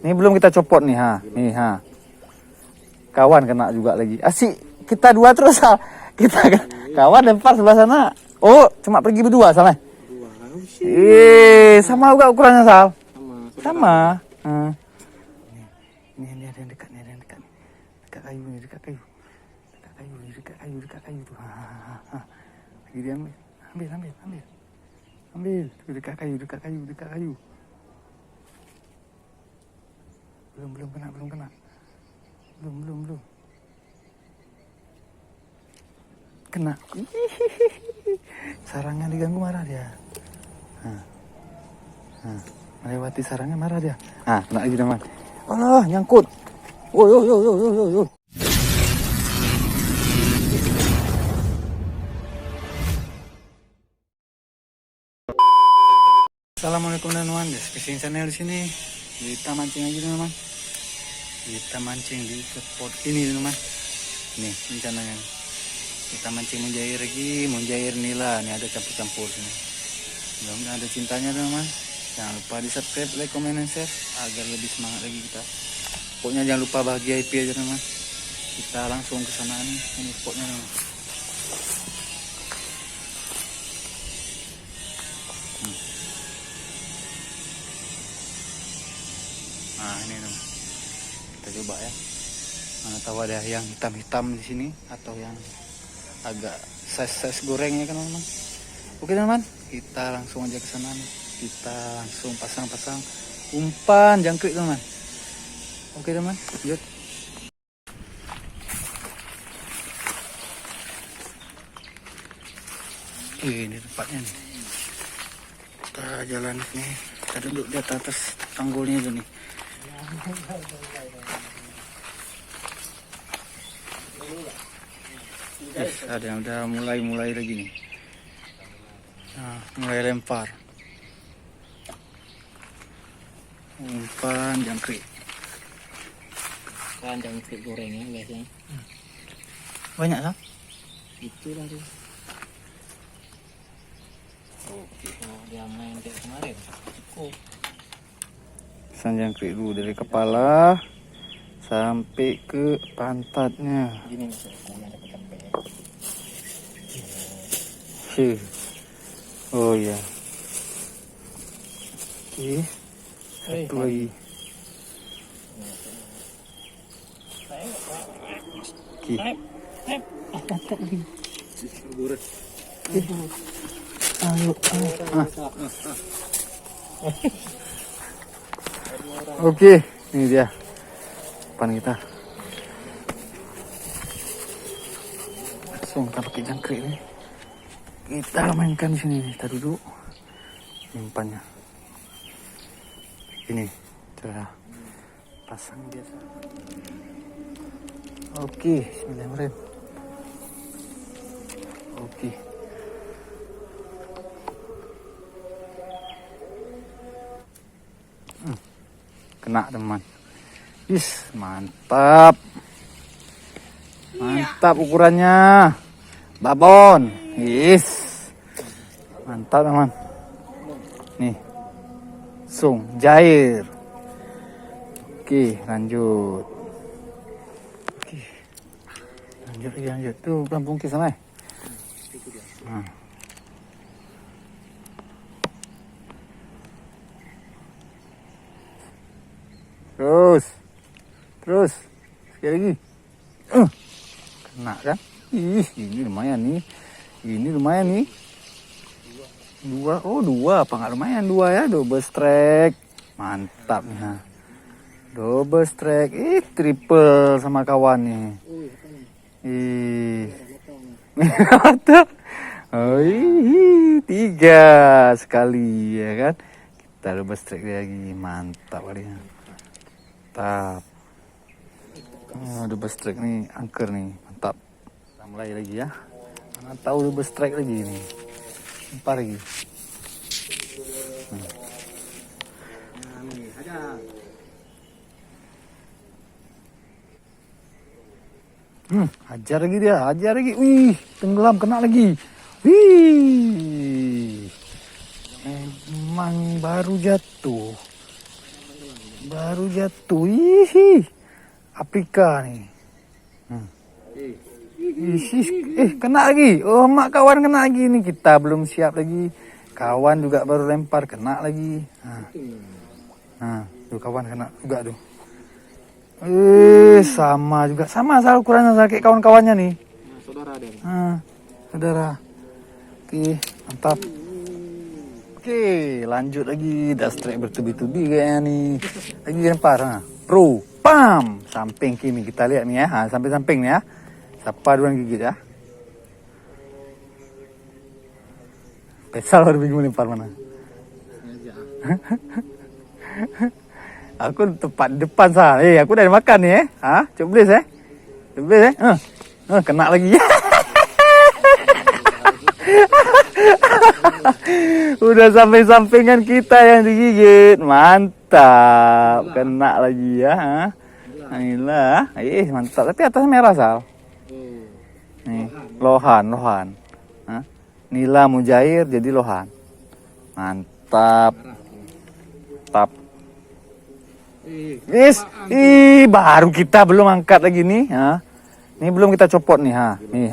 Ini belum kita copot nih, ha. Nih, ha. Kawan kena juga lagi. Asik, kita dua terus, ha. Kita kawan lempar sebelah sana. Oh, cuma pergi berdua, Sal. Sama juga ukurannya, Sal. Sama. Ini ada yang dekat, ada yang dekat. Dekat kayu nih, dekat kayu. Dekat kayu tuh. Lagi dia ambil. Dekat kayu. Belum kena. Belum. Kena. Sarangnya diganggu marah dia. Melewati sarangnya marah dia. Kena lagi teman. Allah, nyangkut. Yo. Assalamualaikum teman-teman, Fishing Channel di sini. Kita mancing aja teman-teman. Kita mancing di spot ini teman-teman. Nih rencananya. Kita mancing mujair nila. Ini ada campur-campur sini. Mudah-mudahan ada cintanya teman-teman. Jangan lupa di subscribe, like, comment, dan share agar lebih semangat lagi kita. Pokoknya jangan lupa bahagia IP aja teman-teman. Kita langsung ke sana nih. Ini spotnya teman-teman. Ini teman. Kita coba ya. Mana tahu ada yang hitam-hitam di sini atau yang agak size gorengnya kan teman-teman. Oke teman-teman, kita langsung aja ke sana nih. Kita langsung pasang umpan jangkrik teman-teman. Oke teman, yuk. Ini tempatnya nih. Kita jalan nih. Kita duduk di atas tanggulnya itu nih. Ada yang udah mulai lagi nih. Mulai lempar umpan jangkrik. Kan jangkrik gorengnya biasanya. Banyak kan? Itu tadi. Oke, kalau dia main kayak kemarin. Cukup. Pesan jangkrik dulu dari kepala sampai ke pantatnya. Gini misalnya ada capek. Oh ya. Oke. Satu lagi. Oke. Ayo. Oke, ini dia umpan kita. Langsung kita pakai jangkrik nih. Kita mainkan di sini. Kita duduk. Umpannya. Ini, cara pasang biasa. Oke, bismillahirrahmanirrahim. Oke. Kena teman. Mantap. Mantap ukurannya. Babon. Mantap teman. Nih. Sung jair. Oke, lanjut. Oke. Lanjut. Tuh, pelampung ke sana. Terus. Sekali lagi. Kena kan? Ini lumayan nih. Dua. Apa nggak lumayan? Dua ya. Double strike. Mantap nih. Double strike. Triple sama kawan nih. Mantap. 3 sekali ya kan. Kita double strike lagi. Mantap kali ya. Mantap. Double strike nih, angker nih, mantap. Kita mulai lagi ya. Mana tahu double strike lagi nih. Lempar lagi. Hajar lagi dia, Wih, tenggelam kena lagi. Wih. Emang baru jatuh. Baru jatuh. Ih, Afrika nih. Kena lagi. Oh, mak kawan kena lagi nih. Kita belum siap lagi. Kawan juga baru lempar, kena lagi. Tuh kawan kena juga tuh. Sama juga. Sama ukurannya kayak kawan-kawannya nih. Nah, saudara deh. Saudara. Oke, mantap. Oke, lanjut lagi. Udah strike bertubi-tubi kayaknya nih. Lagi lempar. Pro. Pam. Samping kini kita lihat nih ya. Sampai samping nih ya. Siapa duluan gigit ya? Pesal baru bingung lempar mana. Aku tepat depan sana. Aku udah makan nih coblos Coblos kena lagi. Udah sampai sampingan kita yang digigit. Mantap. Kena lagi ya. Inilah. Mantap. Tapi atasnya merah Sal. Nih, Lohan. Nila mujair jadi Lohan. Mantap. Tap. Baru kita belum angkat lagi nih. Ini belum kita copot nih. Nih.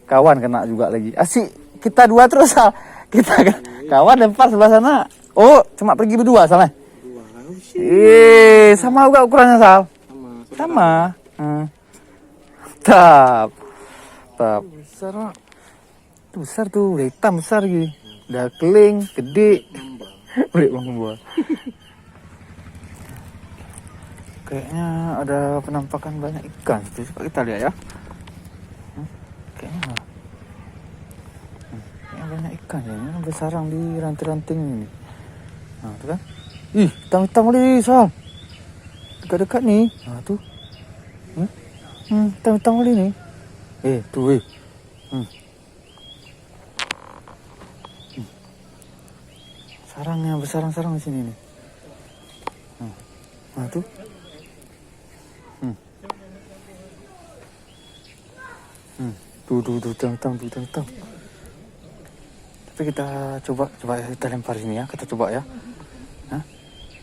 Kawan kena juga lagi. Asik. Kita dua terus Sal. Kita kawan lempar sebelah sana. Oh, cuma pergi berdua salah. Sama juga ukurannya Sal. Sama. Tap. Besar mak. Itu besar tuh, udah hitam besar lagi. Udah keling, gede. Udah membuah. Kayaknya ada penampakan banyak ikan. Coba kita lihat ya. Kayaknya banyak ikan ya. Ini bersarang di ranting-ranting ini. Nah, tuh kan. Hitam-hitam lagi, Sal. Dekat-dekat nih. Nah, tuh. Hitam-hitam kali nih. Tuh. Sarangnya bersarang-sarang di sini nih. Nah, tuh. Tuh, hitam. Tapi kita coba kita lempar sini ya. Kita coba ya.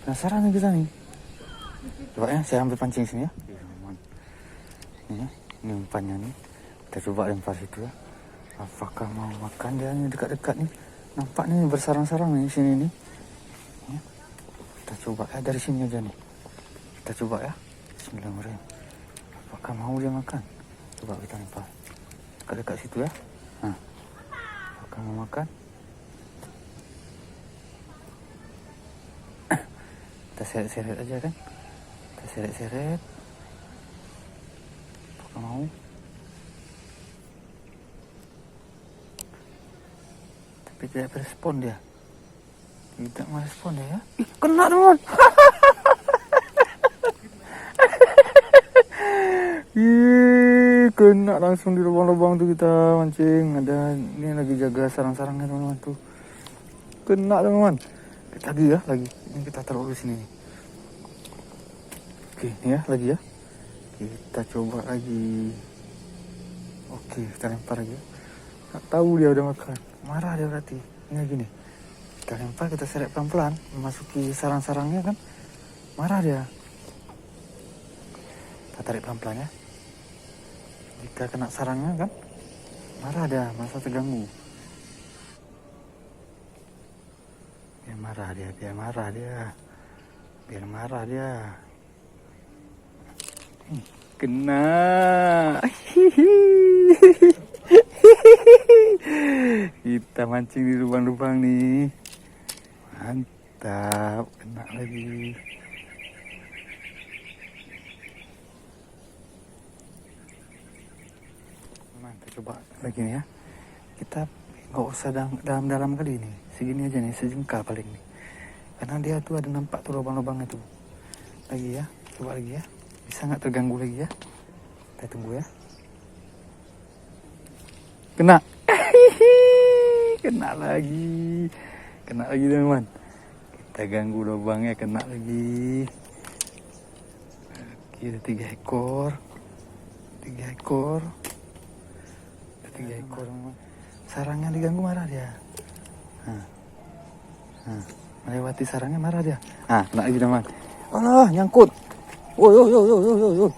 Penasaran kita nih. Coba ya, saya ambil pancing sini ya. Ini umpannya nih. Kita coba lempar situ ya. Apakah mau makan dia nih dekat-dekat nih? Nampak nih bersarang-sarang nih sini nih. Kita coba ya dari sini aja nih. Kita coba ya. Bismillahirrahmanirrahim. Apakah mau dia makan? Coba kita lempar dekat-dekat situ ya. Apakah mau makan? Kita seret-seret aja kan. Kita seret-seret. Apakah mau? Tapi tidak berespon dia. Tidak merespon dia ya. Kena teman. Kena langsung di lubang-lubang tuh kita mancing. Ada ini lagi jaga sarang-sarangnya teman-teman tuh. Kena teman-teman. Kita lagi. Ini kita taruh di sini nih. Oke, ini ya lagi ya. Kita coba lagi. Oke, kita lempar lagi. Tak tahu dia udah makan. Marah dia berarti. Ini gini. Kita lempar, kita seret pelan-pelan memasuki sarang-sarangnya kan. Marah dia. Kita tarik pelan-pelan ya. Jika kena sarangnya kan marah dia, merasa terganggu. Biar marah dia. Kena. Kita mancing di lubang-lubang nih. Mantap, kena lagi. Kita coba lagi nih ya. Kita nggak usah dalam kali ini. Segini aja nih, sejengkal paling nih. Karena dia tuh ada nampak tuh lubang-lubangnya tuh. Lagi ya, coba lagi ya. Bisa nggak terganggu lagi ya? Kita tunggu ya. Kena. Kena lagi teman-teman. Kita ganggu lubangnya, kena lagi. Oke, ada 3 ekor. 3 ekor teman-teman. Sarangnya diganggu marah dia. melewati sarangnya marah dia. Ah, kena lagi teman. Allah, nyangkut. Woi, woi, woi, woi, woi, woi.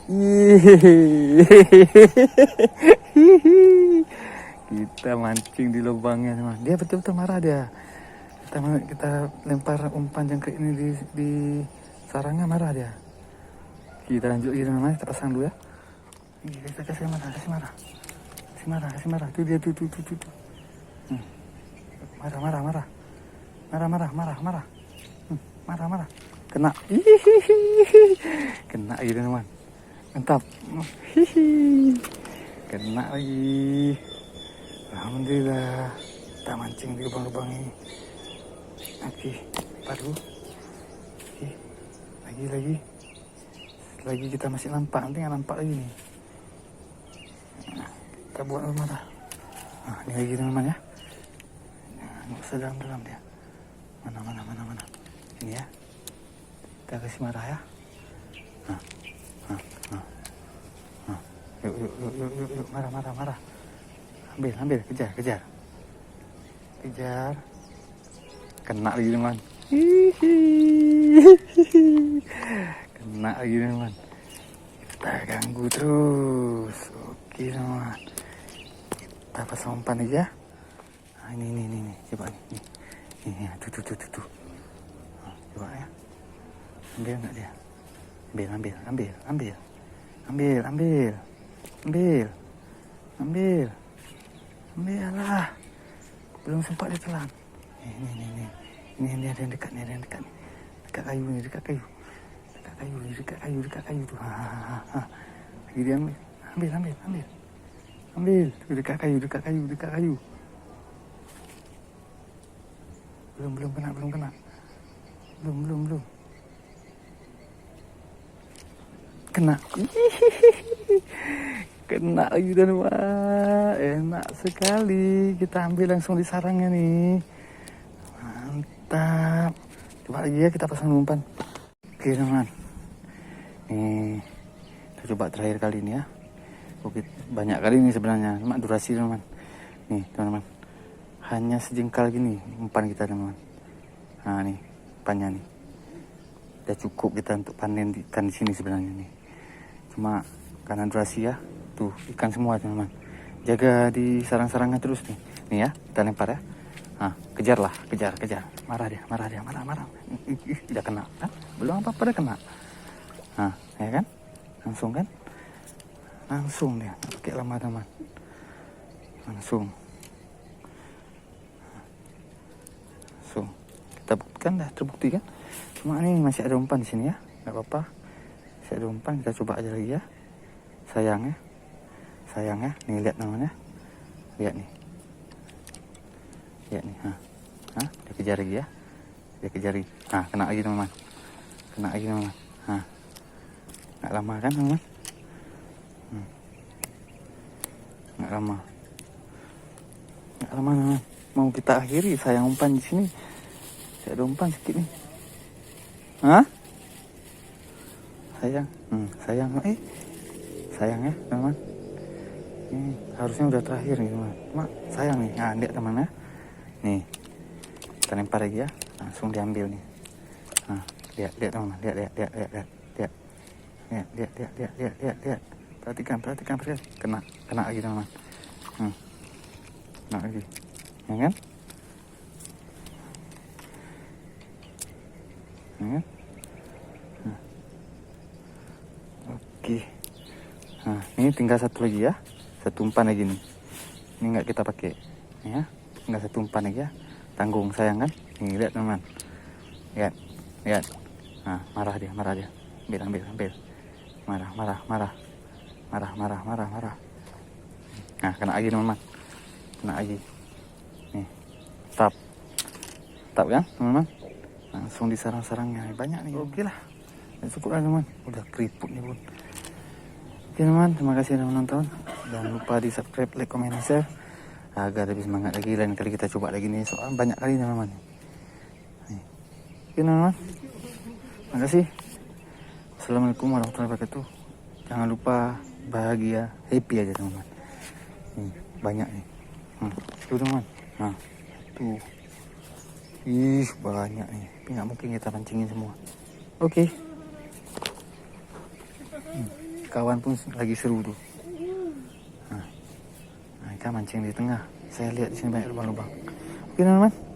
Kita mancing di lubangnya teman. Dia betul-betul marah dia. Kita lempar umpan jangkrik ini di sarangnya, marah dia. Kita lanjut lagi teman, kita pasang dulu ya. Kita kasih marah. Kasih marah. Tuh dia tuh. Marah. Marah. Kena. Kena gitu teman. Mantap. Kena lagi. Alhamdulillah. Kita mancing di lubang-lubang ini. Oke, baru. Oke. Lagi kita masih nampak, nanti nggak nampak lagi nih. Nah, kita buat marah. Nah, ini lagi teman-teman ya. Nggak usah dalam dia. Mana. Ini ya. Kita kasih marah ya. Nah. Yuk, marah. Ambil, kejar. Kena lagi teman. Kena lagi teman. Kita ganggu terus. Oke teman. Kita pasang umpan aja. Nah, ini. Coba nih. Ini, tuh. Nah, coba ya. Ambil enggak dia? Ambil. Lah. Belum sempat ditelan. Ini ada yang dekat nih. Dekat kayu tuh. Lagi dia ambil. Tuh dekat kayu. Belum kena. Belum. Kena. Kena lagi dan wah, enak sekali. Kita ambil langsung di sarangnya nih. Mantap. Coba lagi ya, kita pasang umpan. Oke teman. Nih, kita coba terakhir kali ini ya. Oke, banyak kali ini sebenarnya, cuma durasi teman. Nih teman-teman, hanya sejengkal gini umpan kita teman. Nah nih, umpannya nih. Udah cukup kita untuk panen ikan di sini sebenarnya nih. Cuma karena durasi ya, tuh ikan semua teman-teman. Jaga di sarang-sarangnya terus nih. Nih ya, kita lempar ya. Nah, kejar. Marah dia. Udah kena kan? Belum apa-apa udah kena. Nah, ya kan? Langsung dia, nggak pakai lama teman. Langsung. Kita buktikan dah, terbukti kan? Cuma ini masih ada umpan di sini ya, nggak apa-apa. Masih ada umpan, kita coba aja lagi ya. Sayang ya. Nih lihat namanya. Lihat nih. Dia kejar lagi ya. Nah, kena lagi teman-teman. Nah, nggak lama kan teman-teman? Nggak lama teman-teman. Mau kita akhiri, sayang umpan di sini. Saya ada umpan sedikit nih. Sayang ya teman-teman. Ini harusnya udah terakhir nih teman. Cuma sayang nih. Nah, lihat teman ya. Nih, kita lempar lagi ya. Langsung diambil nih. Nah, lihat teman. Lihat. Perhatikan. Kena lagi teman. Kena lagi. Ya kan? Oke. Nah, ini tinggal satu lagi ya. Satu umpan lagi nih. Ini nggak kita pakai. Ya, tinggal satu umpan lagi ya. Tanggung sayang kan? Nih lihat teman. Lihat. Nah, marah dia. Ambil. Marah. Nah, kena lagi teman-teman. Nih. Tap kan teman-teman? Langsung di sarang-sarangnya. Banyak nih. Oke lah. Cukup lah teman. Udah keriput nih pun. Oke teman, terima kasih sudah menonton. Jangan lupa di subscribe, like, comment, dan share agar lebih semangat lagi. Lain kali kita coba lagi nih, soal banyak kali teman-teman. Oke teman-teman, terima kasih. Assalamualaikum warahmatullahi wabarakatuh. Jangan lupa bahagia, happy aja teman-teman. Banyak nih. Tuh teman. Nah, tuh. Ih, banyak nih. Tapi nggak mungkin kita pancingin semua. Oke. Kawan pun lagi seru tuh. Nah, kita mancing di tengah. Saya lihat di sini banyak lubang-lubang. Oke teman-teman.